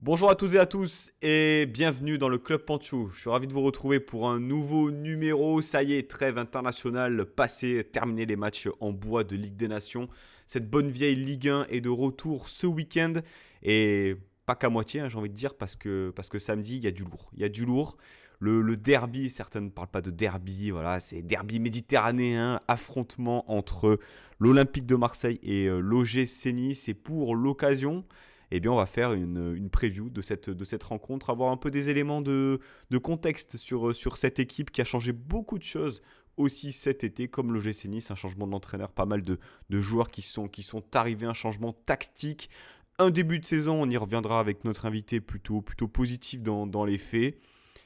Bonjour à toutes et à tous et bienvenue dans le Club Panchou. Je suis ravi de vous retrouver pour un nouveau numéro. Ça y est, trêve internationale passée, terminé les matchs en bois de Ligue des Nations. Cette bonne vieille Ligue 1 est de retour ce week-end et pas qu'à moitié, j'ai envie de dire, parce que samedi, il y a du lourd. Il y a du lourd. Le derby, certains ne parlent pas de derby, voilà, c'est derby méditerranéen, affrontement entre l'Olympique de Marseille et l'OGC Nice. Et pour l'occasion, eh bien, on va faire une preview de cette rencontre, avoir un peu des éléments de contexte sur cette équipe qui a changé beaucoup de choses aussi cet été, comme l'OGC Nice, un changement d'entraîneur, pas mal de joueurs qui sont arrivés, un changement tactique, un début de saison, on y reviendra avec notre invité plutôt positif dans les faits.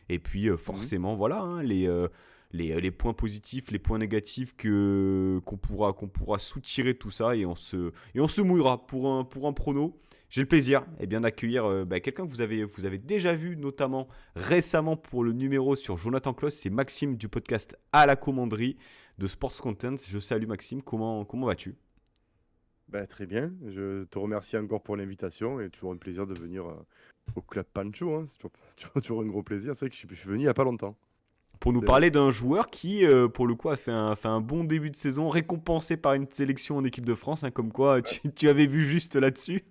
Et puis Mmh. forcément, voilà, les points positifs, les points négatifs qu'on pourra soutirer de tout ça et on se mouillera pour un prono. J'ai le plaisir d'accueillir quelqu'un que vous avez déjà vu notamment récemment pour le numéro sur Jonathan Kloss, c'est Maxime du podcast À la Commanderie de Sports Content. Je salue Maxime, comment vas-tu? Bah, très bien. Je te remercie encore pour l'invitation et toujours un plaisir de venir, au club Pancho, hein. C'est toujours toujours un gros plaisir. C'est vrai que je suis venu il y a pas longtemps. Pour nous C'est vrai. parler d'un joueur qui, pour le coup, a fait un bon début de saison, récompensé par une sélection en équipe de France, hein, comme quoi tu avais vu juste là-dessus.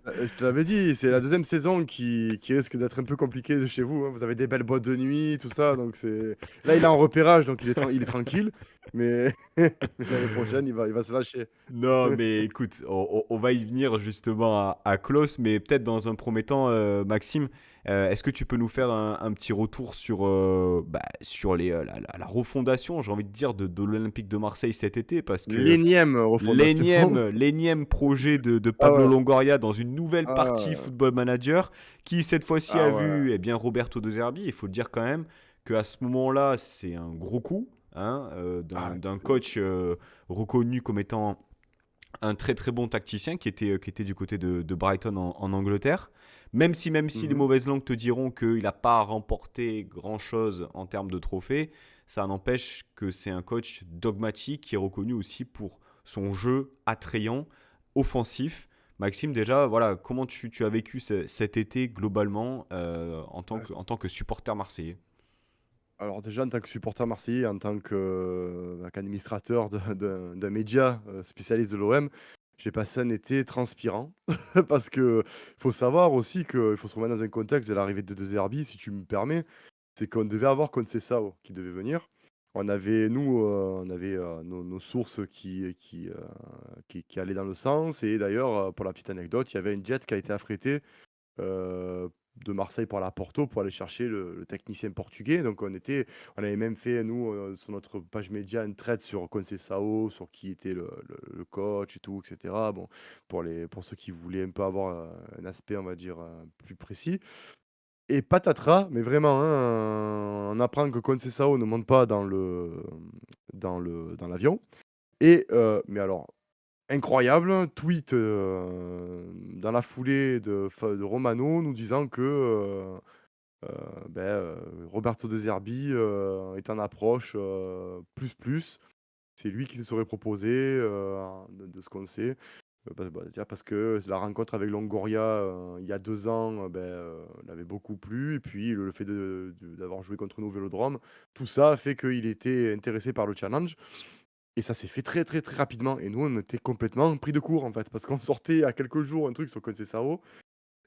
Je te l'avais dit, c'est la deuxième saison qui risque d'être un peu compliquée de chez vous, hein. Vous avez des belles boîtes de nuit, tout ça, donc c'est là, il est en repérage, donc il est tranquille, mais mais l'année prochaine, il va se lâcher. Non, mais écoute, on va y venir justement à Klaus, mais peut-être dans un premier temps, Maxime, est-ce que tu peux nous faire un petit retour sur la refondation, j'ai envie de dire, de l'Olympique de Marseille cet été, parce que L'énième refondation. l'énième projet de Ah Pablo ouais. Longoria dans une nouvelle partie Ah, Football Manager, qui cette fois-ci ah a ouais. vu Roberto De Zerbi. Il faut le dire quand même qu'à ce moment-là, c'est un gros coup, hein, d'un Ah, d'un c'est coach reconnu comme étant un très très bon tacticien qui était du côté de Brighton en Angleterre. Même si les mmh mauvaises langues te diront qu'il n'a pas remporté grand-chose en termes de trophées, ça n'empêche que c'est un coach dogmatique qui est reconnu aussi pour son jeu attrayant, offensif. Maxime, déjà, voilà, comment tu as vécu cet été globalement en tant que, en tant que supporter marseillais? Alors déjà, en tant que supporter marseillais, en tant qu'administrateur d'un média, spécialiste de l'OM, j'ai passé un été transpirant. Parce que faut savoir aussi qu'il faut se remettre dans un contexte de l'arrivée de Zerbi, si tu me permets. C'est qu'on devait avoir Conceição qui devait venir. On avait, nos sources qui allaient dans le sens et d'ailleurs, pour la petite anecdote, il y avait une jet qui a été affrétée de Marseille pour aller à Porto pour aller chercher le technicien portugais. Donc on avait même fait, nous, sur notre page média, une thread sur Conceição, sur qui était le coach et tout, et cetera. Bon, pour ceux qui voulaient un peu avoir, un aspect, on va dire, plus précis et patatras, mais vraiment, hein, on apprend que Conceição ne monte pas dans l'avion et mais alors incroyable, tweet, dans la foulée de Romano nous disant que, Roberto De Zerbi, est en approche, plus. C'est lui qui se serait proposé, de ce qu'on sait. Déjà parce que la rencontre avec Longoria, il y a 2 ans, l'avait beaucoup plu et puis le fait d'avoir joué contre nous au Vélodrome, tout ça a fait qu'il était intéressé par le challenge. Et ça s'est fait très, très, très rapidement et nous, on était complètement pris de court, en fait, parce qu'on sortait à quelques jours un truc sur Conceição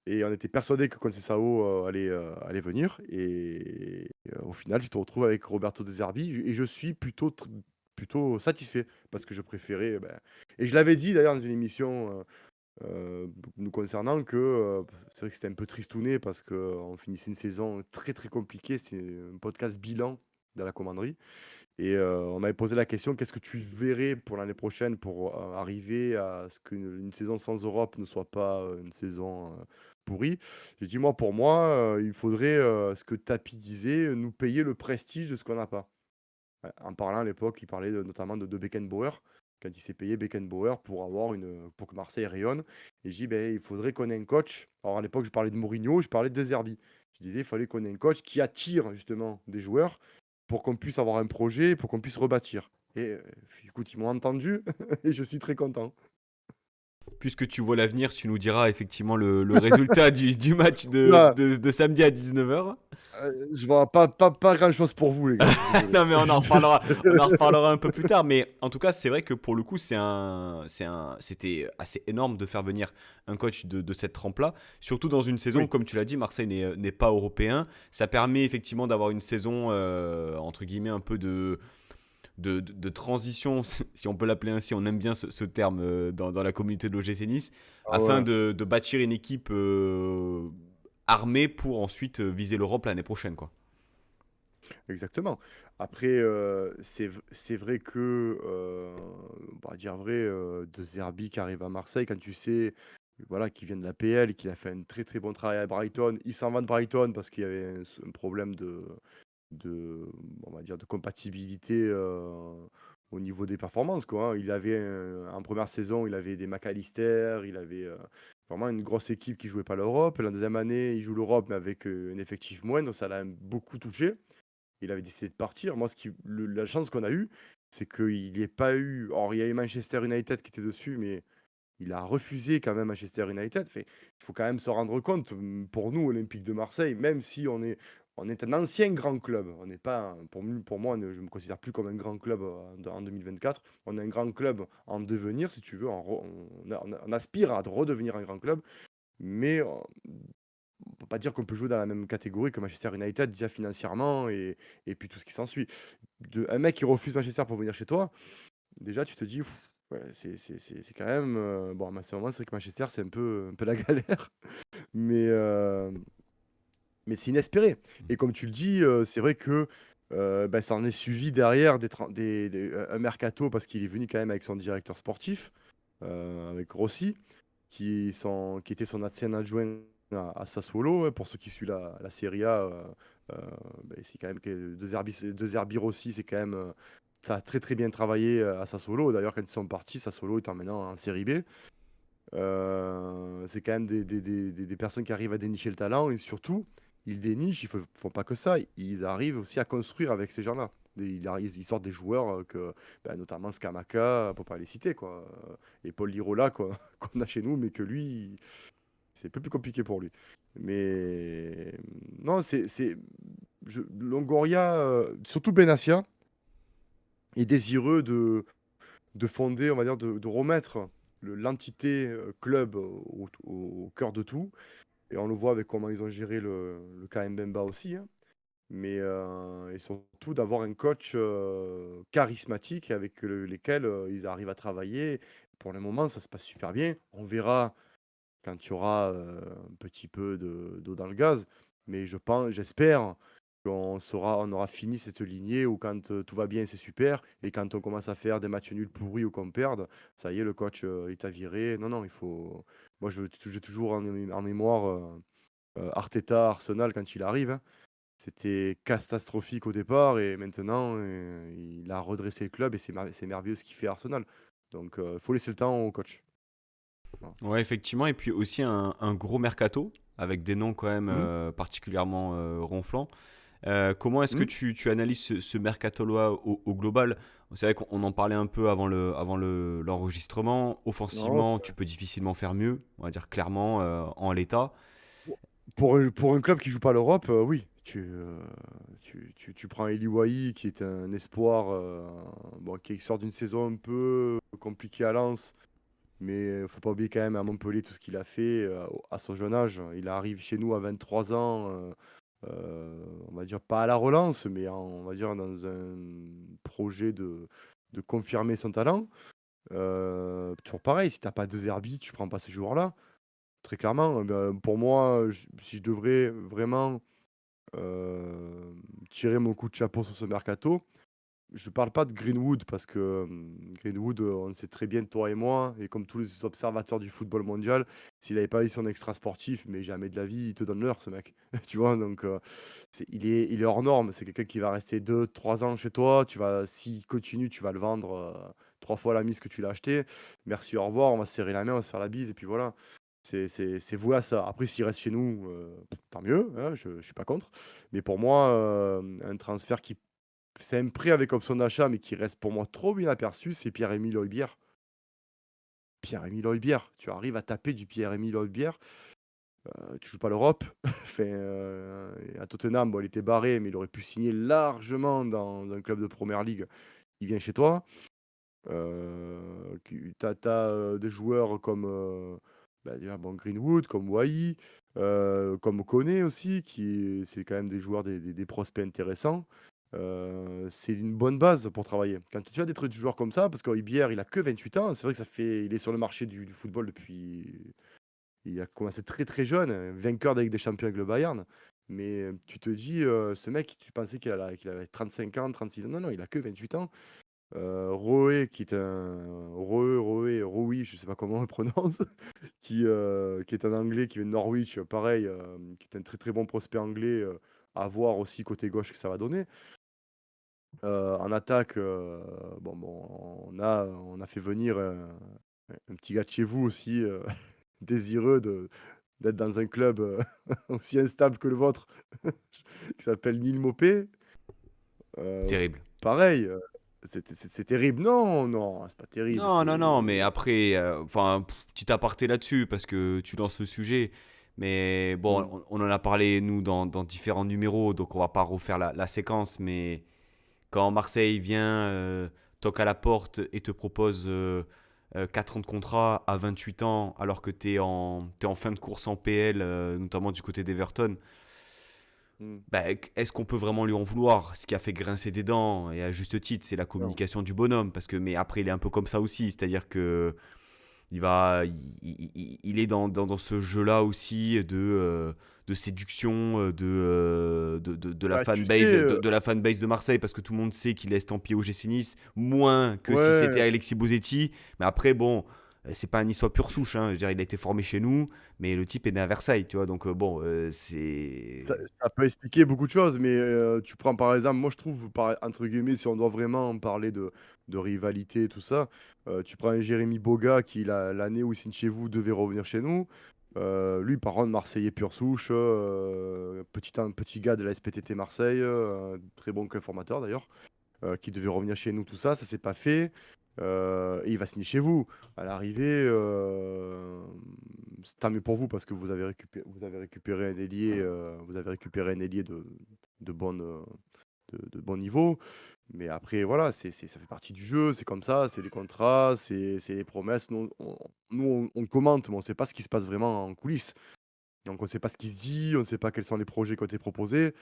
et on était persuadé que Conceição, allait venir et au final, tu te retrouves avec Roberto De Zerbi et je suis plutôt satisfait parce que je préférais, et je l'avais dit d'ailleurs dans une émission, nous concernant que, c'est vrai que c'était un peu tristouné parce qu'on finissait une saison très, très compliquée. C'est un podcast bilan de la commanderie et on m'avait posé la question: «Qu'est-ce que tu verrais pour l'année prochaine pour, arriver à ce qu'une saison sans Europe ne soit pas, une saison, pourrie?» J'ai dit: «Moi, pour moi, il faudrait, ce que Tapi disait, nous payer le prestige de ce qu'on n'a pas». En parlant à l'époque, il parlait notamment de Beckenbauer, quand il s'est payé Beckenbauer pour que Marseille rayonne et je dis: «Beh, il faudrait qu'on ait un coach». Alors à l'époque, je parlais de Mourinho, je parlais de De Zerbi. Je disais: «Il fallait qu'on ait un coach qui attire justement des joueurs pour qu'on puisse avoir un projet, pour qu'on puisse rebâtir» et écoute, ils m'ont entendu et je suis très content. puisque tu vois l'avenir, tu nous diras effectivement le résultat du match Là, de samedi à 19h. je vois pas grand-chose pour vous, les gars. Je suis désolé. Non, mais on en reparlera un peu plus tard. Mais en tout cas, c'est vrai que pour le coup, c'était assez énorme de faire venir un coach de cette trempe-là. Surtout dans une saison, Oui, comme tu l'as dit, Marseille n'est pas européen. Ça permet effectivement d'avoir une saison, entre guillemets, un peu de transition, si on peut l'appeler ainsi. On aime bien ce terme dans la communauté de l'OGC Nice, ah afin ouais, de bâtir une équipe armée pour ensuite viser l'Europe l'année prochaine, quoi. exactement. Après, c'est vrai que, on va dire vrai, De Zerbi qui arrive à Marseille, quand tu sais, voilà, qu'il vient de l'APL et qu'il a fait un très, très bon travail à Brighton. Il s'en va de Brighton parce qu'il y avait un problème de, on va dire, de compatibilité, au niveau des performances, quoi, hein. Il avait en première saison, il avait des McAllister, il avait, vraiment une grosse équipe qui jouait pas l'Europe. La deuxième année, il joue l'Europe, mais avec, un effectif moindre, ça l'a beaucoup touché. Il avait décidé de partir. Moi, la chance qu'on a eue, c'est qu'il n'y ait pas eu. Or, il y avait Manchester United qui était dessus, mais il a refusé quand même Manchester United. Fait, il faut quand même se rendre compte, pour nous, Olympique de Marseille, même si on est un ancien grand club, on n'est pas, pour moi, je ne me considère plus comme un grand club en 2024. On est un grand club en devenir, si tu veux. On aspire à redevenir un grand club, mais on peut pas dire qu'on peut jouer dans la même catégorie que Manchester United, déjà financièrement, et puis tout ce qui s'ensuit. Un mec qui refuse Manchester pour venir chez toi, déjà tu te dis, ouf, ouais, c'est quand même. Bon, à ce moment, c'est vrai que Manchester, c'est un peu la galère, mais, euh, mais c'est inespéré. Et comme tu le dis, c'est vrai que bah, ça en est suivi derrière un mercato, parce qu'il est venu quand même avec son directeur sportif, avec Rossi, qui était son ancien adjoint à Sassuolo, hein. Pour ceux qui suivent la Serie A, euh, ben, c'est quand même que De Zerbi Rossi, c'est quand même, ça a très très bien travaillé à Sassuolo. D'ailleurs, quand ils sont partis, Sassuolo est maintenant en Série B. C'est quand même des personnes qui arrivent à dénicher le talent, et surtout, ils dénichent, ils ne font pas que ça, ils arrivent aussi à construire avec ces gens-là. Ils sortent des joueurs, ben, notamment Scamacca, pour pas les citer, quoi. Et Paul Lirola, quoi, qu'on a chez nous, mais que lui, c'est un peu plus compliqué pour lui. Mais non, Longoria, surtout Benassia, est désireux de fonder, on va dire, de remettre l'entité club au cœur de tout. Et on le voit avec comment ils ont géré le cas Mbemba aussi, hein. Mais et surtout d'avoir un coach charismatique avec lesquels ils arrivent à travailler. Pour le moment, ça se passe super bien. On verra quand tu auras un petit peu d'eau dans le gaz. Mais j'espère on aura fini cette lignée où quand tout va bien, c'est super. Et quand on commence à faire des matchs nuls pourris ou qu'on perde, ça y est, le coach il t'a viré. Non, non, il faut. Moi, j'ai toujours en mémoire Arteta, Arsenal quand il arrive, hein. C'était catastrophique au départ et maintenant, il a redressé le club et c'est merveilleux ce qu'il fait à Arsenal. Donc, il faut laisser le temps au coach. Voilà. Ouais, effectivement. Et puis aussi un gros mercato avec des noms quand même Mmh. particulièrement ronflants. Comment est-ce que Mmh. tu analyses ce mercato-là au global? C'est vrai qu'on en parlait un peu l'enregistrement. Non, Offensivement, tu peux difficilement faire mieux, on va dire clairement, en l'état. pour un club qui joue pas l'Europe, oui. Tu prends Eli Wahi, qui est un espoir, bon, qui sort d'une saison un peu compliquée à Lens, mais faut pas oublier quand même à Montpellier tout ce qu'il a fait à son jeune âge. Il arrive chez nous à 23 ans, on va dire pas à la relance, mais on va dire dans un projet de confirmer son talent. Toujours pareil, si t'as pas de Zerbi, tu prends pas ce joueur-là. Très clairement, pour moi, si je devrais vraiment tirer mon coup de chapeau sur ce mercato, je parle pas de Greenwood parce que Greenwood, on le sait très bien, toi et moi, et comme tous les observateurs du football mondial, s'il avait pas eu son extra sportif, mais jamais de la vie, il te donne l'heure, ce mec. Tu vois, donc il est hors norme. C'est quelqu'un qui va rester 2 3 ans chez toi. S'il continue, tu vas le vendre 3 fois la mise que tu l'as acheté. Merci, au revoir, on va se serrer la main, on va se faire la bise, et puis voilà. C'est voué à ça. Après, s'il reste chez nous, tant mieux, hein, je suis pas contre. Mais pour moi, un transfert qui c'est un prêt avec option d'achat, mais qui reste pour moi trop bien aperçu, c'est Pierre-Emile Højbjerg. Pierre-Emile Højbjerg. Tu arrives à taper du Pierre-Emile Højbjerg, tu joues pas l'Europe. Enfin, à Tottenham, bon, il était barré, mais il aurait pu signer largement dans un club de première ligue. Il vient chez toi. Des joueurs comme, déjà, bon, Greenwood, comme Wai, comme Koné aussi, c'est quand même des joueurs, des prospects intéressants. C'est une bonne base pour travailler. Quand tu as des trucs de joueurs comme ça, parce qu'Højbjerg, il a que 28 ans, c'est vrai que il est sur le marché du football depuis. Il a commencé très très jeune, vainqueur de Ligue des Champions avec le Bayern. Mais tu te dis, ce mec, tu pensais qu'il avait 35 ans, 36 ans. Non, non, il a que 28 ans. Roé, qui est un Rowe, je sais pas comment on le prononce, qui est un Anglais qui vient de Norwich, pareil, qui est un très très bon prospect anglais, à voir aussi côté gauche que ça va donner. En attaque, on a fait venir un petit gars de chez vous aussi, désireux d'être dans un club aussi instable que le vôtre, qui s'appelle Nîmes Mopé. Euh, Terrible. Pareil, c'est terrible. Non, non, c'est pas terrible. Non, non, non, mais après, enfin, petit aparté là-dessus, parce que tu lances le sujet. Mais bon, Hmm. on en a parlé, nous, dans différents numéros, donc on va pas refaire la séquence. Mais quand Marseille vient, toque à la porte et te propose 4 ans de contrat à 28 ans, alors que t'es en fin de course en PL, notamment du côté d'Everton, Hmm. bah, est-ce qu'on peut vraiment lui en vouloir? Ce qui a fait grincer des dents, et à juste titre, c'est la Non. communication du bonhomme. Mais après, il est un peu comme ça aussi, c'est-à-dire que il va, il est dans ce jeu-là aussi de séduction de la Bah, tu fanbase sais, de la fanbase de Marseille, parce que tout le monde sait qu'il est estampillé au GC Nice, moins que si c'était ouais, Alexis Bozetti. Mais après, bon, c'est pas un Niçois pure souche, hein. Je veux dire, il a été formé chez nous, mais le type est né à Versailles, tu vois. Donc bon, ça, c'est ça peut expliquer beaucoup de choses, mais tu prends par exemple, moi je trouve, entre guillemets, si on doit vraiment parler de rivalité et tout ça, tu prends un Jérémy Boga qui, l'année où il signe chez vous, devait revenir chez nous. Lui, par contre, Marseillais pure souche, un petit gars de la SPTT Marseille, très bon club formateur d'ailleurs, qui devait revenir chez nous, tout ça, ça s'est pas fait. Et il va signer chez vous. À l'arrivée, c'est tant mieux pour vous parce que vous avez récupéré un ailier, de, bonne, de bon niveau. Mais après, voilà, ça fait partie du jeu, c'est comme ça, c'est les contrats, c'est les promesses. On commente, mais on ne sait pas ce qui se passe vraiment en coulisses. Donc on ne sait pas ce qui se dit, on ne sait pas quels sont les projets qui ont été proposés.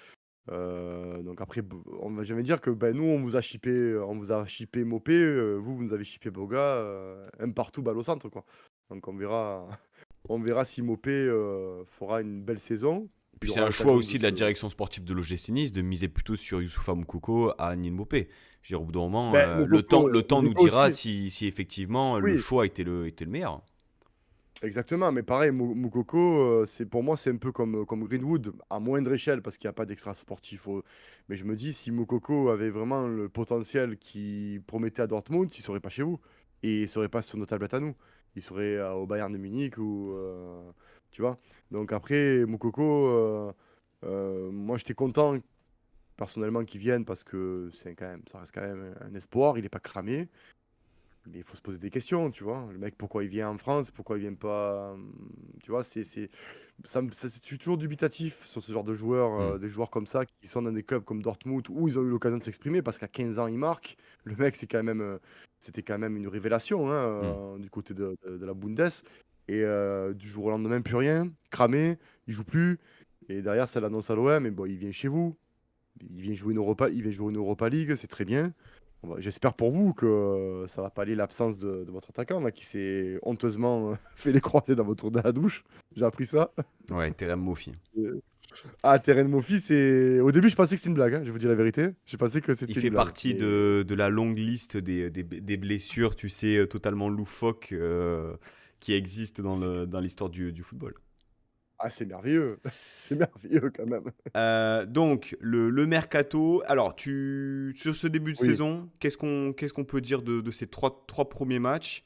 Donc après, on va jamais dire que ben, nous, on vous a shippé Mopé, vous, vous nous avez shippé Boga, un partout, balle au centre, quoi. Donc on verra, on verra si Mopé fera une belle saison. Il Puis c'est aura un choix l'occasion de aussi de la se. direction sportive de l'OGC Nice de miser plutôt sur Youssoupha Moukoko à Nil Mopé. Je veux dire, au bout d'un moment, Ben, le temps nous Mokoko dira aussi, si effectivement le oui, choix était le meilleur. exactement. Mais pareil, Moukoko, pour moi, c'est un peu comme Greenwood, à moindre échelle, parce qu'il n'y a pas d'extra sportif. Mais je me dis, si Moukoko avait vraiment le potentiel qu'il promettait à Dortmund, il ne serait pas chez vous. Et il ne serait pas sur nos tablettes à nous. Il serait au Bayern de Munich ou. Tu vois. Donc après, Moukoko, moi, j'étais content personnellement qu'il vienne parce que ça reste quand même un espoir. Il n'est pas cramé. Mais il faut se poser des questions, tu vois. Le mec, pourquoi il vient en France? Pourquoi il vient pas. Tu vois, je suis toujours dubitatif sur ce genre de joueurs, Hmm. des joueurs comme ça qui sont dans des clubs comme Dortmund où ils ont eu l'occasion de s'exprimer parce qu'à 15 ans, il marque. Le mec, c'était quand même une révélation hein, Hmm. du côté de la Bundes. Et du jour au lendemain, plus rien, cramé, il joue plus. Et derrière, ça l'annonce à l'OM, et bon, il vient chez vous. Il vient jouer une Europa League, c'est très bien. J'espère pour vous que ça va pallier l'absence de votre attaquant là, qui s'est honteusement fait les croisés dans votre dans la douche. J'ai appris ça. Ouais, Terem Mofi. Euh, Ah, Terren Moffi, c'est. Au début, je pensais que c'était une blague, hein, je vais vous dire la vérité. Je pensais que Il c'était une fait blague. partie Mais de la longue liste des blessures, tu sais, totalement loufoques qui existent c'est dans l'histoire du football. c'est merveilleux. C'est merveilleux quand même. Donc, le mercato. Alors, sur ce début de Oui. saison, qu'est-ce qu'on peut dire de ces trois premiers matchs?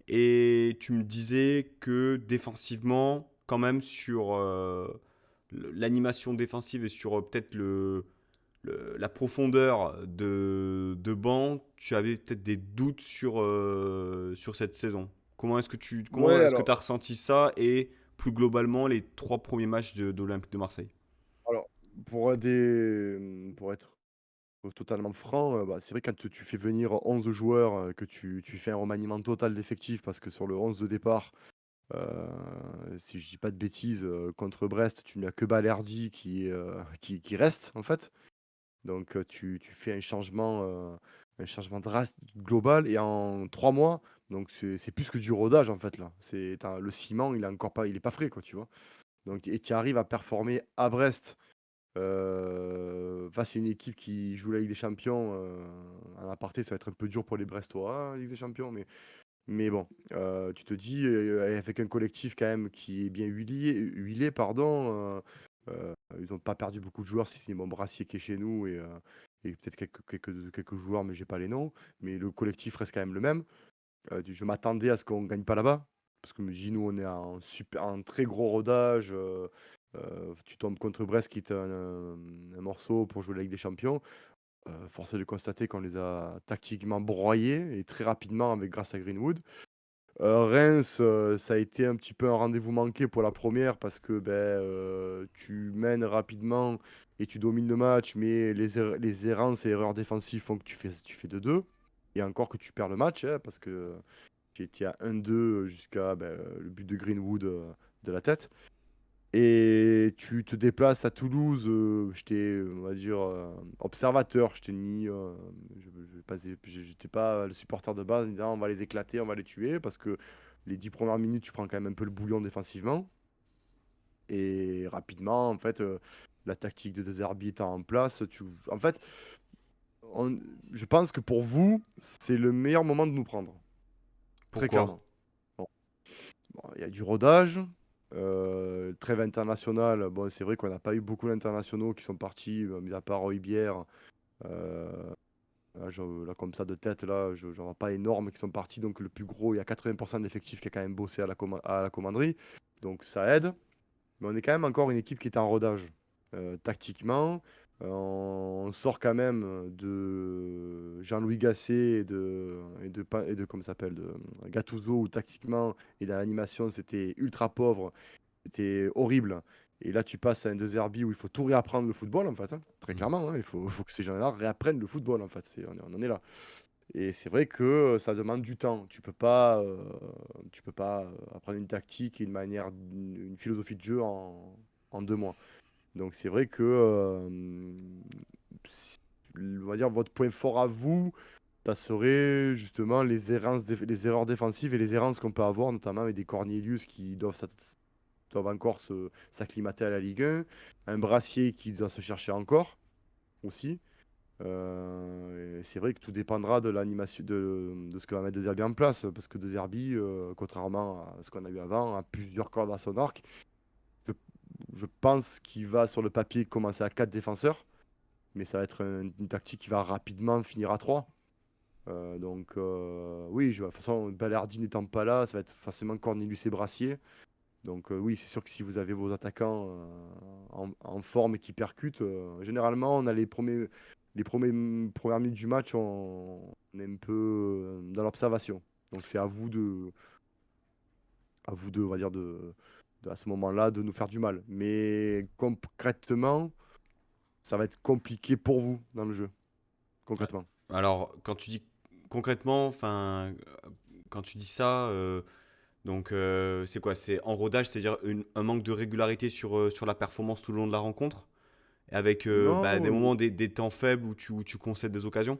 Et tu me disais que défensivement, quand même, sur l'animation défensive et sur peut-être la profondeur de banc, tu avais peut-être des doutes sur cette saison. Comment Ouais, est-ce que tu alors, as ressenti ça et plus globalement les 3 premiers matchs de l'Olympique de Marseille? alors pour être totalement franc, bah, c'est vrai quand tu fais venir 11 joueurs, que tu fais un remaniement total d'effectifs parce que sur le 11 de départ, si je dis pas de bêtises, contre Brest, tu n'as que Balerdi qui reste, en fait. Donc, tu fais un changement global et en 3 mois, donc c'est plus que du rodage, en fait, là. Le ciment, il est pas frais, quoi, tu vois? Donc et tu arrives à performer à Brest, face à une équipe qui joue la Ligue des Champions, en aparté, ça va être un peu dur pour les Brestois, hein, Ligue des Champions, mais bon, tu te dis, avec un collectif quand même qui est bien huilé, pardon, ils ont pas perdu beaucoup de joueurs, si c'est mon Brassier qui est chez nous et peut-être quelques joueurs, mais j'ai pas les noms. Mais le collectif reste quand même le même. Je m'attendais à ce qu'on gagne pas là-bas, parce que je me dis: «Nous, on est un très gros rodage», tu tombes contre Brest qui est un morceau pour jouer la Ligue des Champions. Force est de constater qu'on les a tactiquement broyés et très rapidement avec grâce à Greenwood. Reims, ça a été un petit peu un rendez-vous manqué pour la première parce que, tu mènes rapidement et tu domines le match, mais les errances et erreurs défensives font que tu fais 2-2 et encore que tu perds le match, hein, parce que tu étais à 1-2 jusqu'à, le but de Greenwood, de la tête. Et tu te déplaces à Toulouse, j'étais, on va dire, observateur. J'étais ni, je passais j'étais pas le supporter de base en disant: «On va les éclater, on va les tuer», parce que les 10 premières minutes, tu prends quand même un peu le bouillon défensivement et rapidement, en fait, la tactique de De Zerbi étant en place, en fait, on je pense que pour vous, c'est le meilleur moment de nous prendre, très Pourquoi? clairement. Bon, il y a du rodage, trêve internationale, bon, c'est vrai qu'on n'a pas eu beaucoup d'internationaux qui sont partis, mis à part Højbjerg, heu, là, comme ça de tête, là, j'en vois pas énorme qui sont partis, donc le plus gros, il y a 80 de l'effectif qui a quand même bossé à la commanderie, donc ça aide. Mais on est quand même encore une équipe qui est en rodage. Tactiquement, on sort quand même de Jean-Louis Gasset et de comment ça s'appelle? De Gattuso où tactiquement et dans l'animation, c'était ultra pauvre, c'était horrible et là, tu passes à un De Zerbi où il faut tout réapprendre le football, en fait, hein, très Mmh. clairement, hein. Il faut que ces gens-là réapprennent le football, en fait, on en est là et c'est vrai que, ça demande du temps. Tu peux pas, apprendre une tactique et une philosophie de jeu en 2 mois. Donc c'est vrai que, s on va dire votre point fort à vous, ça serait justement les erreurs défensives et les errances qu'on peut avoir, notamment avec des Cornelius qui doivent encore s'acclimater à la Ligue 1, un Brassier qui doit se chercher encore, aussi. Et c'est vrai que tout dépendra de l'animation de ce que va mettre De Zerbi en place, parce que De Zerbi, contrairement à ce qu'on a eu avant, a plusieurs cordes à son arc. Je je pense qu'il va sur le papier commencer à 4 défenseurs, mais ça va être une tactique qui va rapidement finir à 3. Donc, oui, de toute façon, Balerdi n'étant pas là, ça va être forcément Cornelius et Brassier. Donc, oui, c'est sûr que si vous avez vos attaquants en forme et qui percutent, généralement, on a premières minutes du match, on est un peu dans l'observation. Donc, c'est à vous de, on va dire, à ce moment-là, de nous faire du mal. Mais concrètement, ça va être compliqué pour vous dans le jeu, Ouais. concrètement. Alors, quand tu dis concrètement, enfin, quand tu dis ça, donc c'est quoi? C'est en rodage, c'est-à-dire un manque de régularité sur la performance tout le long de la rencontre? Et avec des Non, moments, des temps faibles où tu concèdes des occasions?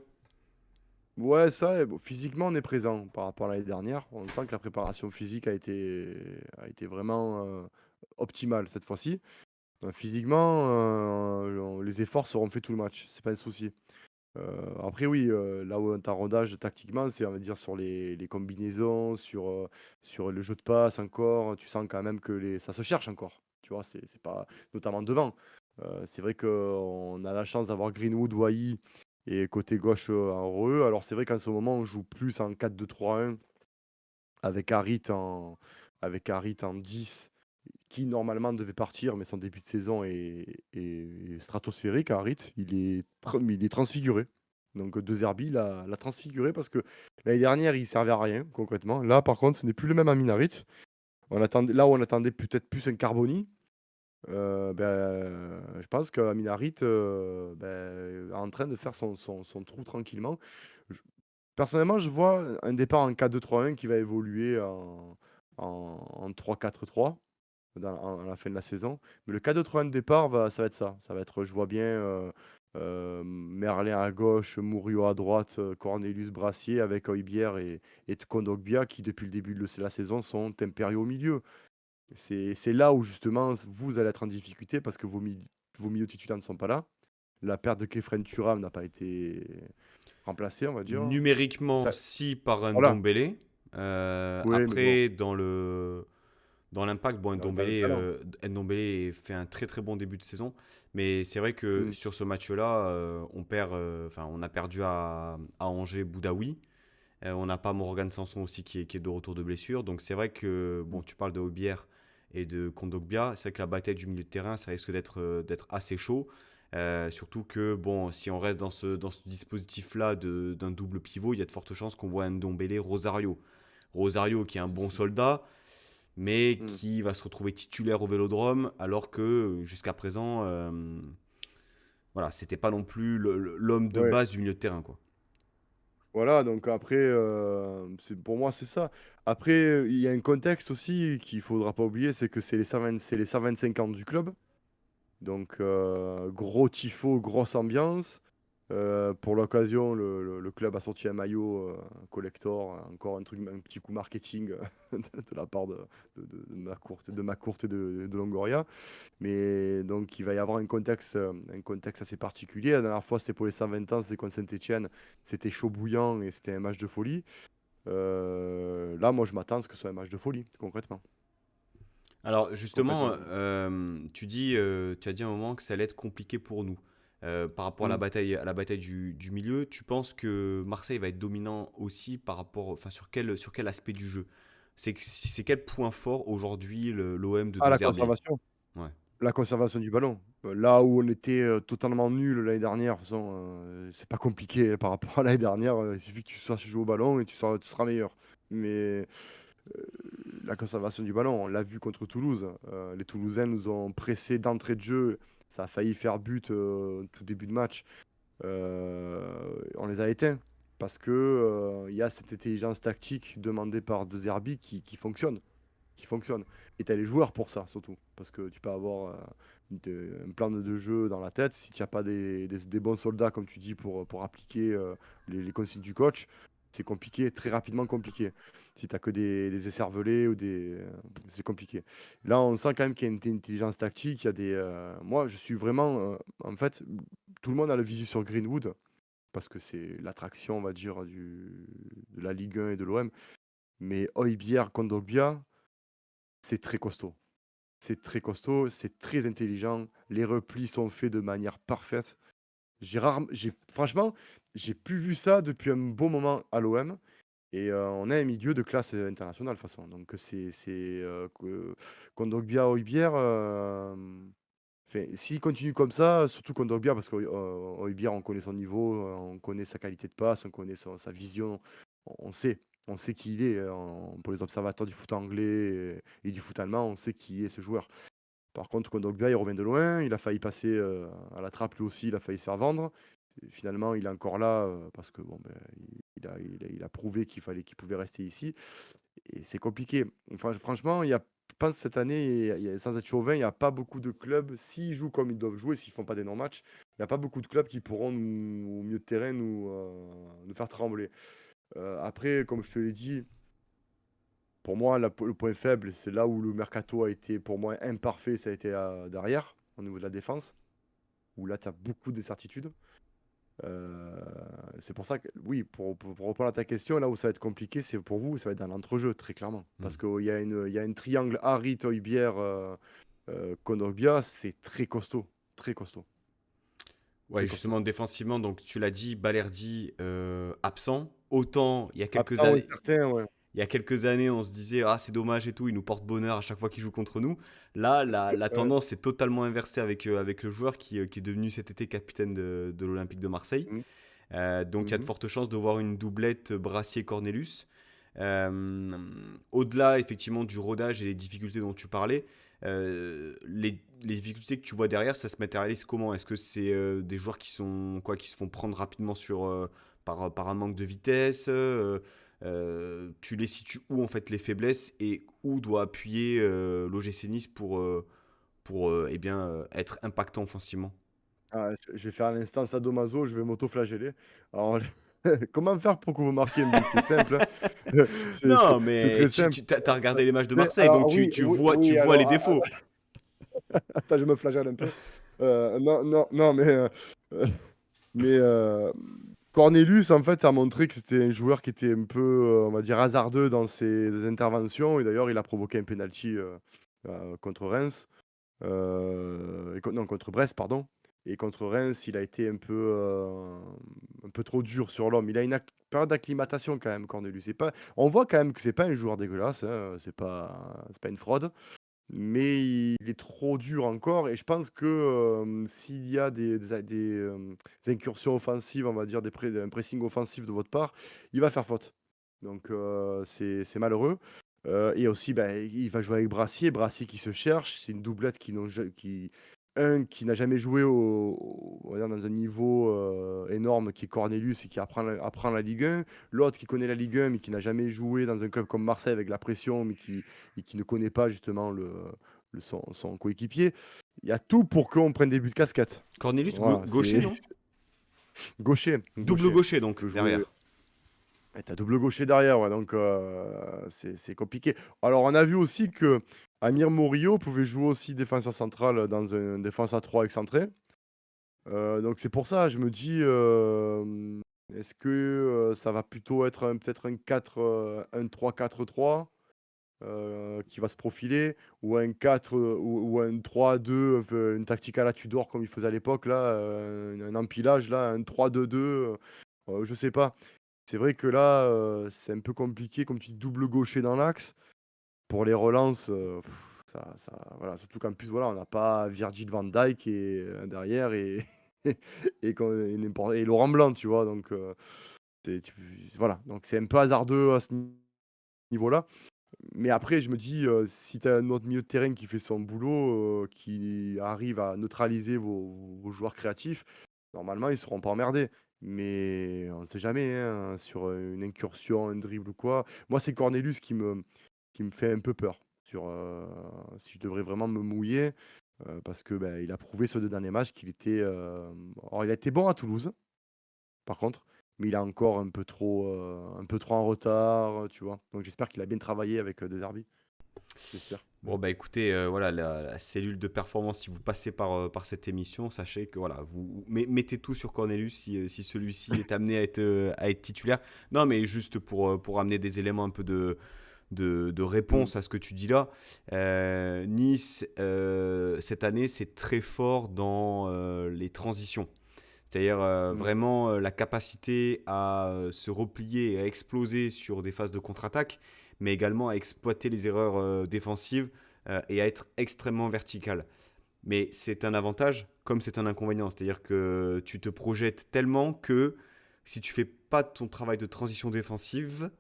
ouais, ça, et bon, physiquement, on est présent par rapport à l'année dernière. On sent que la préparation physique a été vraiment optimale cette fois-ci. Physiquement, les efforts seront faits tout le match, c'est pas un souci. Après, oui, là où on est en rodage tactiquement, c'est, on va dire, sur les combinaisons, sur le jeu de passe encore. Tu sens quand même que ça se cherche encore. Tu vois, c'est pas, notamment devant. C'est vrai qu'on a la chance d'avoir Greenwood, Wai et côté gauche, en Reu. Alors c'est vrai qu'en ce moment, on joue plus en 4-2-3-1 avec Harit en 10 qui normalement devait partir, mais son début de saison est stratosphérique, Harit. Il est transfiguré. Donc De Zerbi l'a transfiguré parce que l'année dernière, il servait à rien concrètement. Là, par contre, ce n'est plus le même Amin Harit. Là où on attendait peut-être plus un Carboni, je pense qu'Amin Harit est en train de faire son trou tranquillement. Je Personnellement, je vois un départ en 4-2-3-1 qui va évoluer en 3-4-3 à la fin de la saison. Mais le 4-2-3-1 de départ, ça va être ça. Ça va être, je vois bien Merlin à gauche, Murillo à droite, Cornelius Brassier avec Højbjerg et Kondogbia qui, depuis le début de la saison, sont impériaux au milieu. C'est là où justement vous allez être en difficulté parce que vos milieux titulaires ne sont pas là. La perte de Kefren Turam n'a pas été remplacée, on va dire. Numériquement, T'as- si par un Voilà. Ndombele. Oui, mais bon, Après, dans l'impact, bon, dans le talent. Ndombele fait un très très bon début de saison. Mais c'est vrai que Mm. sur ce match-là, on a perdu à Angers Boudaoui. On n'a pas Morgan Sanson aussi qui est de retour de blessure. Donc c'est vrai que, bon, tu parles de Aubière et de Kondogbia. C'est vrai que la bataille du milieu de terrain, ça risque d'être assez chaud. Surtout que, bon, si on reste dans ce dispositif-là d'un double pivot, il y a de fortes chances qu'on voit un Ndombele Rosario. Rosario qui est un bon C'est- soldat, mais mm. qui va se retrouver titulaire au Vélodrome, alors que jusqu'à présent, voilà, c'était pas non plus l'homme de Ouais. base du milieu de terrain, quoi. Voilà, donc après, pour moi, c'est ça. Après, il y a un contexte aussi qu'il faudra pas oublier, c'est que c'est les 125 ans du club. Donc, gros tifo, grosse ambiance. Pour l'occasion, le club a sorti un maillot collector, encore un petit coup marketing de la part de McCourt et de Longoria. Mais donc, il va y avoir un contexte assez particulier. La dernière fois, c'était pour les 120 ans, c'était contre Saint-Etienne. C'était chaud bouillant et c'était un match de folie. Là, moi, je m'attends à ce que ce soit un match de folie, concrètement. Alors justement, Concrètement. tu as dit à un moment que ça allait être compliqué pour nous. Par rapport Mm. à la bataille du milieu, tu penses que Marseille va être dominant aussi par rapport, enfin sur quel aspect du jeu? C'est quel point fort aujourd'hui l'OM de Ah, De la Zerbi? conservation. Ouais. La conservation du ballon. Là où on était totalement nul l'année dernière, de toute façon, c'est pas compliqué par rapport à l'année dernière. Il suffit que tu saches jouer au ballon et tu seras meilleur. Mais euh, la conservation du ballon, on l'a vu contre Toulouse. Les Toulousains nous ont pressés d'entrée de jeu. Ça a failli faire but tout début de match. On les a éteints parce que il y a cette intelligence tactique demandée par De Zerbi qui fonctionne. Et tu as les joueurs pour ça, surtout. Parce que tu peux avoir un plan de jeu dans la tête. Si tu n'as pas des bons soldats, comme tu dis, pour appliquer les consignes du coach, c'est compliqué, très rapidement compliqué. Si tu n'as que des écervelés ou c'est compliqué. Là, on sent quand même qu'il y a une intelligence tactique. Il y a moi, je suis vraiment. En fait, tout le monde a le visu sur Greenwood. Parce que c'est l'attraction, on va dire, de la Ligue 1 et de l'OM. Mais Højbjerg, Kondogbia, c'est très costaud. C'est très costaud, c'est très intelligent. Les replis sont faits de manière parfaite. Franchement, j'ai plus vu ça depuis un bon moment à l'OM. Et on a un milieu de classe internationale, de toute façon. Donc, Kondogbia, Højbjerg, s'il continue comme ça, surtout Kondogbia, parce que Højbjerg, on connaît son niveau, on connaît sa qualité de passe, on connaît sa vision, on sait. On sait qui il est. Pour les observateurs du foot anglais et du foot allemand, on sait qui est ce joueur. Par contre, Kondogbia, il revient de loin. Il a failli passer à la trappe lui aussi. Il a failli se faire vendre. Et finalement, il est encore là parce que bon, il a prouvé qu'il pouvait rester ici. Et c'est compliqué. Enfin, franchement, je pense que cette année, sans être chauvin, il n'y a pas beaucoup de clubs. S'ils jouent comme ils doivent jouer, s'ils ne font pas des non-matchs, il n'y a pas beaucoup de clubs qui pourront, au milieu de terrain, nous faire trembler. Après, comme je te l'ai dit, pour moi, le point faible, c'est là où le mercato a été, pour moi, imparfait, ça a été derrière, au niveau de la défense, où là, tu as beaucoup d'incertitudes. Euh, c'est pour ça que, oui, pour répondre à ta question, là où ça va être compliqué, c'est pour vous, ça va être dans l'entrejeu, très clairement. Hmm. Parce qu'il y a une triangle Harit, Højbjerg, Kondogbia, c'est très costaud. Très costaud. Ouais, Très costaud. justement, défensivement, donc tu l'as dit, Balerdi absent. Autant Absent ou incertain, ouais. il y a quelques années, on se disait, ah, c'est dommage et tout, il nous porte bonheur à chaque fois qu'il joue contre nous. Là, la Ouais. tendance est totalement inversée avec le joueur qui est devenu cet été capitaine de l'Olympique de Marseille. Mm. Donc il y a de Mmh. fortes chances de voir une doublette Brassier-Cornelius. Euh, Au-delà effectivement du rodage et les difficultés dont tu parlais, les difficultés que tu vois derrière, ça se matérialise comment? Est-ce que c'est des joueurs qui se font prendre rapidement par un manque de vitesse? Tu les situes où en fait les faiblesses et où doit appuyer l'OGC Nice pour eh bien, être impactant offensivement? Ah, je vais faire l'instant sadomaso, je vais m'auto-flageller. Alors, comment faire pour que vous marquiez un but? C'est simple, hein. C'est Non, c'est mais très simple. tu as regardé les matchs de Mais Marseille, donc alors oui, oui, tu oui, vois les alors défauts. attends, je me flagelle un peu. Non, non, non, heu, mais Cornelius, en fait, a montré que c'était un joueur qui était un peu, on va dire hasardeux dans ses interventions et d'ailleurs, il a provoqué un penalty, contre Reims. Et non, contre Brest, pardon. Et contre Reims, il a été un peu trop dur sur l'homme. Il a une période d'acclimatation quand même, Cornelius. On voit quand même que c'est pas un joueur dégueulasse, hein, c'est pas une fraude, mais il est trop dur encore. Et je pense que s'il y a des incursions offensives, on va dire un pressing offensif de votre part, il va faire faute. Donc c'est malheureux. Et aussi, ben, il va jouer avec Brassier, Brassier qui se cherche. C'est une doublette qui n'a jamais joué on va dire dans un niveau énorme, qui est Cornelius et qui apprend la Ligue 1. L'autre qui connaît la Ligue 1 mais qui n'a jamais joué dans un club comme Marseille avec la pression, et qui ne connaît pas justement son coéquipier. Il y a tout pour qu'on prenne des buts de casquette. Cornelius, Voilà, gaucher, c'est non? gaucher, Double gaucher. gaucher, Il donc, peut jouer. derrière. Et tu double gaucher derrière, ouais, donc c'est compliqué. Alors, on a vu aussi que Amir Morio pouvait jouer aussi défenseur central dans un défense à 3 excentré. Donc c'est pour ça, je me dis, est-ce que ça va plutôt être peut-être un 3-4-3 qui va se profiler, ou un 4 ou un 3-2, un peu une tactique à la Tudor comme il faisait à l'époque là, un empilage là, un 3-2-2, je sais pas. C'est vrai que là, c'est un peu compliqué, comme tu dis, double gaucher dans l'axe. Pour les relances, voilà, surtout qu'en plus, voilà, on n'a pas Virgil van Dijk derrière, et Laurent Blanc, tu vois? Donc, voilà, donc c'est un peu hasardeux à ce niveau-là. Mais après, je me dis, si tu as un autre milieu de terrain qui fait son boulot, qui arrive à neutraliser vos joueurs créatifs, normalement, ils ne seront pas emmerdés. Mais on ne sait jamais, hein, sur, une incursion, un dribble ou quoi. Moi, c'est Cornelius qui me fait un peu peur sur, si je devrais vraiment me mouiller, parce que, bah, il a prouvé sur 2 derniers matchs qu'il était, alors il a été bon à Toulouse, par contre, mais il est encore un peu trop en retard, tu vois? Donc j'espère qu'il a bien travaillé avec, De Zerbi. J'espère. Bon, bah écoutez, voilà, la cellule de performance, si vous passez par cette émission, sachez que voilà, mettez tout sur Cornelius si celui-ci est amené à être titulaire. Non, mais juste pour amener des éléments un peu de Mmh. réponse à ce que tu dis là. Nice, cette année, c'est très fort dans les transitions. C'est-à-dire Mmh. vraiment la capacité à se replier et à exploser sur des phases de contre-attaque, mais également à exploiter les erreurs défensives et à être extrêmement vertical. Mais c'est un avantage comme c'est un inconvénient. C'est-à-dire que tu te projettes tellement que si tu fais pas ton travail de transition défensive,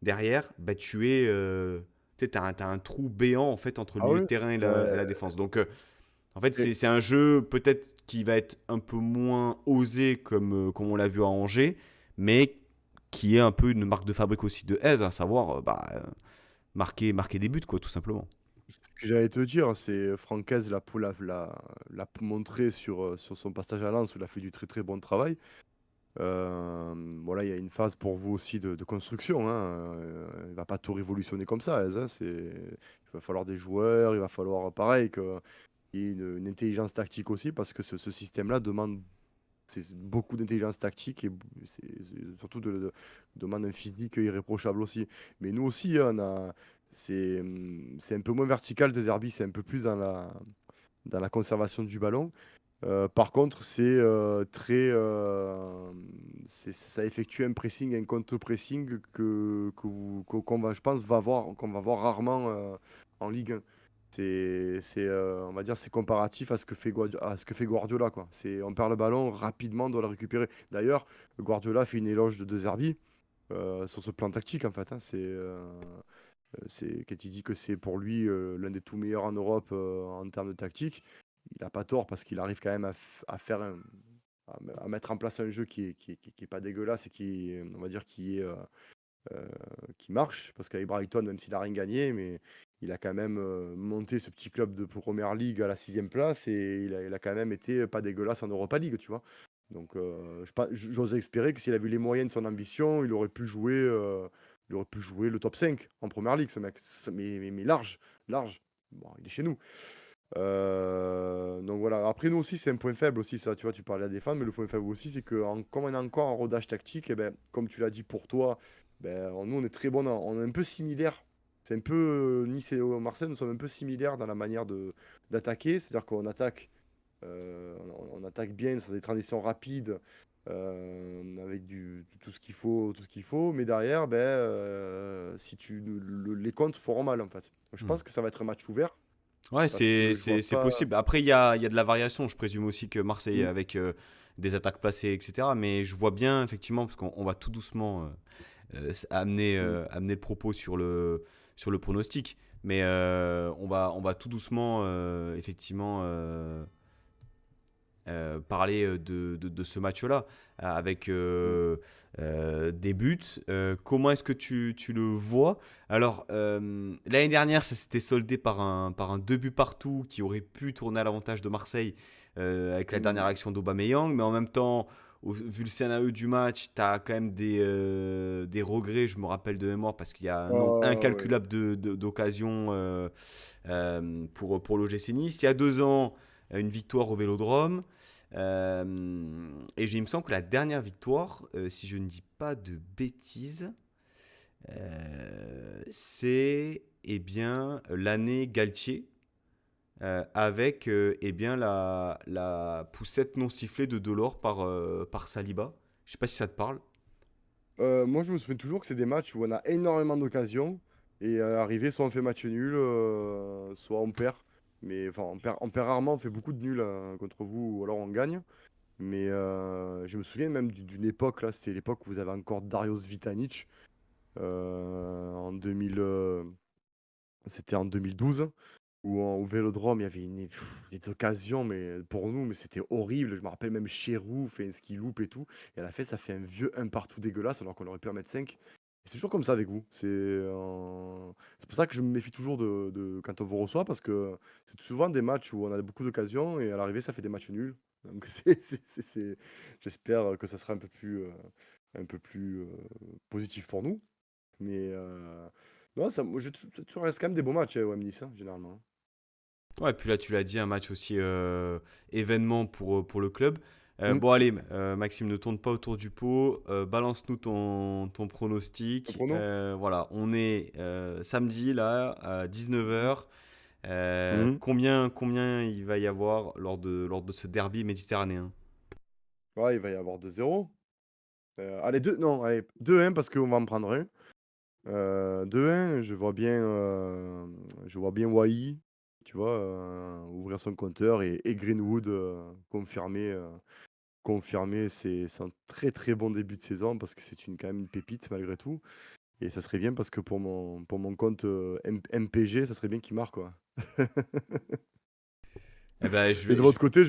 derrière, bah, t'as un trou béant en fait entre le Ah milieu oui? de terrain et Ouais. la défense. Donc en fait, Et c'est un jeu peut-être qui va être un peu moins osé comme on l'a vu à Angers, mais qui est un peu une marque de fabrique aussi de Aise, à savoir marquer des buts, quoi, tout simplement. c'est ce que j'allais te dire, c'est Francaise l'a montré sur son passage à Lens, où il a fait du très, très bon travail. Voilà, il y a une phase pour vous aussi de construction, hein, il va pas tout révolutionner comme ça, Aise, hein, il va falloir des joueurs, il va falloir pareil qu'il y ait une intelligence tactique aussi, parce que ce système-là demande beaucoup d'intelligence tactique, et surtout demande un physique irréprochable aussi. Mais nous aussi, hein, c'est un peu moins vertical des Zerbi, c'est un peu plus dans la conservation du ballon. Par contre, ça effectue un pressing, un contre-pressing qu'on va, je pense, qu'on va voir rarement en Ligue 1. On va dire, c'est comparatif à ce que fait Guardiola, quoi. On perd le ballon rapidement, on doit le récupérer. D'ailleurs, Guardiola fait une éloge de Zerbi sur ce plan tactique, en fait, hein. Quand il dit que c'est pour lui l'un des tout meilleurs en Europe en termes de tactique, il n'a pas tort parce qu'il arrive quand même à faire à mettre en place un jeu qui est pas dégueulasse et on va dire, euh, qui marche. Parce qu'avec Brighton, même s'il n'a rien gagné, mais il a quand même monté ce petit club de Première League à la 6e place et il a quand même été pas dégueulasse en Europa League, tu vois. Donc, j'ose espérer que s'il a vu les moyens de son ambition, il aurait pu jouer le top 5 en Première Ligue, ce mec. Mais large, large. Bon, il est chez nous. Donc voilà. Après, nous aussi, c'est un point faible aussi, ça. Tu vois, tu parlais à défendre, mais le point faible aussi, c'est que comme on a encore un rodage tactique, et ben, comme tu l'as dit pour toi, ben, nous, on est très bon. On est un peu similaire. C'est un peu Nice et Marseille, nous sommes un peu similaires dans la manière d'attaquer. C'est-à-dire qu'on attaque, on attaque bien sur des transitions rapides, avec tout ce qu'il faut, tout ce qu'il faut. Mais derrière, ben, si les comptes feront mal, en fait. Je Hmm. pense que ça va être un match ouvert Ouais, parce que je vois c'est pas. possible. Après, il y a de la variation. Je présume aussi que Marseille, Mm. avec des attaques placées, etc. Mais je vois bien, effectivement, parce qu'on va tout doucement Mm. amener le propos sur le pronostic. Mais on va tout doucement, effectivement, parler de ce match-là, avec Mm. des buts. Comment est-ce que tu le vois? Alors, l'année dernière, ça s'était soldé par un 2 buts partout qui aurait pu tourner à l'avantage de Marseille, avec la dernière Mm. action d'Aubameyang. Mais en même temps, vu le scénario du match, tu as quand même des regrets, je me rappelle de mémoire, parce qu'il y a un nombre Ah ouais. incalculable d'occasions pour l'OGC Nice. Il y a 2 ans, une victoire au Vélodrome. Et il me semble que la dernière victoire, si je ne dis pas de bêtises, c'est bien l'année Galtier, avec bien la poussette non sifflée de Delors par Saliba. Je sais pas si ça te parle. Moi, je me souviens toujours que c'est des matchs où on a énormément d'occasions et à l'arrivée, soit on fait match nul, soit on perd. Mais enfin, on perd rarement, on fait beaucoup de nuls contre vous ou alors on gagne. Mais je me souviens même d'une époque, là, c'était l'époque où vous avez encore Darius Vitanic en 2000, c'était en 2012. Au Vélodrome, il y avait des occasions, mais pour nous, mais c'était horrible. Je me rappelle même Chérou fait ce qu'il loupe et tout. Et à la fin, ça fait un vieux un partout dégueulasse alors qu'on aurait pu en mettre 5. C'est toujours comme ça avec vous. C'est pour ça que je me méfie toujours quand on vous reçoit parce que c'est souvent des matchs où on a beaucoup d'occasions et à l'arrivée, ça fait des matchs nuls. Donc j'espère que ça sera un peu plus positif pour nous. Mais non, ça reste quand même des beaux matchs, OM Nice, hein, généralement. Ouais, puis là, tu l'as dit, un match aussi événement pour le club. Mm. Bon, allez, Maxime, ne tourne pas autour du pot. Balance-nous ton Le pronostic. prono? Voilà, on est samedi, là, à 19h. Mhm. Combien il va y avoir lors de ce derby méditerranéen? Ouais, il va y avoir 2-0. Allez, non, allez, 2-1 parce qu'on va en prendre un. 2-1, je vois bien Wai, tu vois, ouvrir son compteur et Greenwood confirmer son très très bon début de saison parce que c'est quand même une pépite malgré tout. Et ça serait bien parce que pour mon compte MPG, ça serait bien qu'il marque, quoi. Eh ben, Et de votre côté,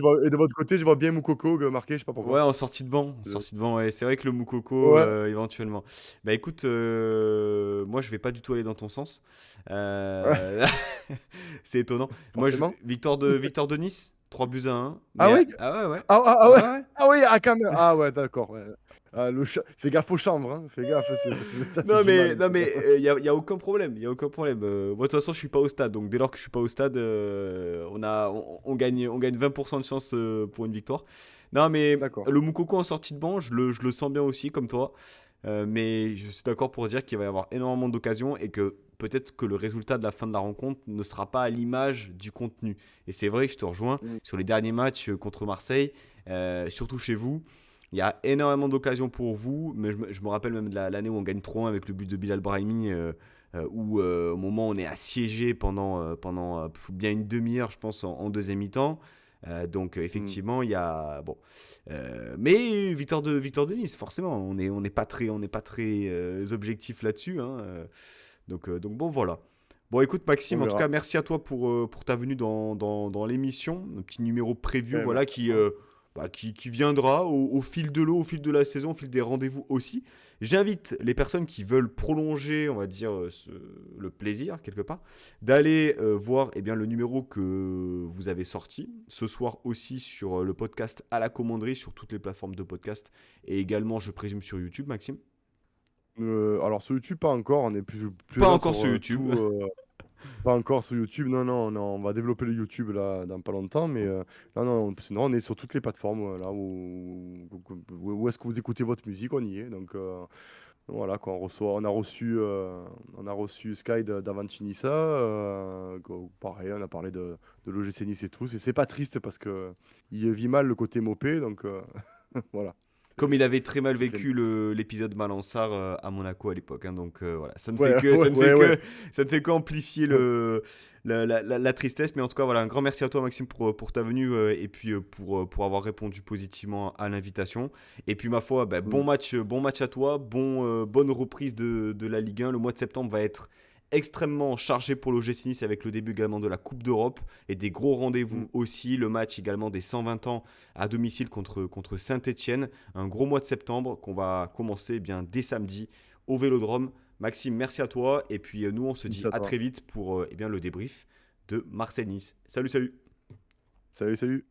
je vois bien Moukoko marquer, je sais pas ouais, pourquoi. en sortie de banc. En Euh, sortie de banc, ouais. C'est vrai que le Moukoko, Ouais, éventuellement. Bah écoute, moi je vais pas du tout aller dans ton sens. ouais, Euh, C'est étonnant. Moi, forcément. Victor de Nice, 3-1. Ah Mais oui? ah ouais, ouais. Ah, ah, ah Ouais, ouais? ouais. Ah oui, ah quand même. Ah ouais, d'accord. Ouais. Ah, fais gaffe au chanvre, hein. Fais gaffe, ça fait du mal. Non, Fais mais gaffe. y a aucun problème. Il y a aucun problème. Moi, de toute façon, je suis pas au stade. Donc, dès lors que je suis pas au stade, on gagne 20% de chance pour une victoire. Non, mais D'accord. le Moukoko en sortie de banc, je le sens bien aussi, comme toi. Mais je suis d'accord pour dire qu'il va y avoir énormément d'occasions et que peut-être que le résultat de la fin de la rencontre ne sera pas à l'image du contenu. Et c'est vrai que je te rejoins Mm. sur les derniers matchs contre Marseille, surtout chez vous. Il y a énormément d'occasions pour vous, mais je me rappelle même de l'année où on gagne 3-1 avec le but de Bilal Brahimi. où au moment où on est assiégé pendant bien une demi-heure, je pense, en deuxième mi-temps. Donc Mmh. effectivement, il y a bon, mais victoire de Nice, forcément, on n'est pas très objectif là-dessus, hein, donc bon voilà. Bon écoute On Maxime, en tout verra. cas merci à toi pour ta venue dans l'émission, un petit numéro preview, Ouais, voilà merci à toi. qui viendra au fil de l'eau, au fil de la saison, au fil des rendez-vous aussi. J'invite les personnes qui veulent prolonger, on va dire, le plaisir, quelque part, d'aller voir eh bien, le numéro que vous avez sorti ce soir aussi sur le podcast à la commanderie, sur toutes les plateformes de podcast et également, je présume, sur YouTube, Maxime. Alors sur YouTube, pas encore, on est plus Pas présent encore sur, sur YouTube. tout, pas encore sur YouTube, non, non, on va développer le YouTube là, dans pas longtemps, mais non, non, sinon on est sur toutes les plateformes, là où est-ce que vous écoutez votre musique, on y est, donc voilà quoi, on a reçu Sky d'Avantinissa, pareil, on a parlé de l'OGC Nice et tout, c'est pas triste parce qu'il vit mal le côté mopé, donc voilà, Comme il avait très mal c'est clair. vécu l'épisode Malansar à Monaco à l'époque, hein, donc voilà, Ouais, ouais, ouais, ouais. ça ne fait qu'amplifier la tristesse, mais en tout cas voilà, un grand merci à toi Maxime pour ta venue et puis pour avoir répondu positivement à l'invitation. Et puis ma foi, bah, Mm. bon match à toi, bonne reprise de la Ligue 1. Le mois de septembre va être extrêmement chargé pour l'OGC Nice avec le début également de la Coupe d'Europe et des gros Mm. rendez-vous aussi. Le match également des 120 ans à domicile contre Saint-Etienne. Un gros mois de septembre qu'on va commencer eh bien, dès samedi au Vélodrome. Maxime, merci à toi. Et puis nous, on se dit Merci à à toi. très vite pour eh bien, le débrief de Marseille-Nice. Salut, salut. Salut, salut.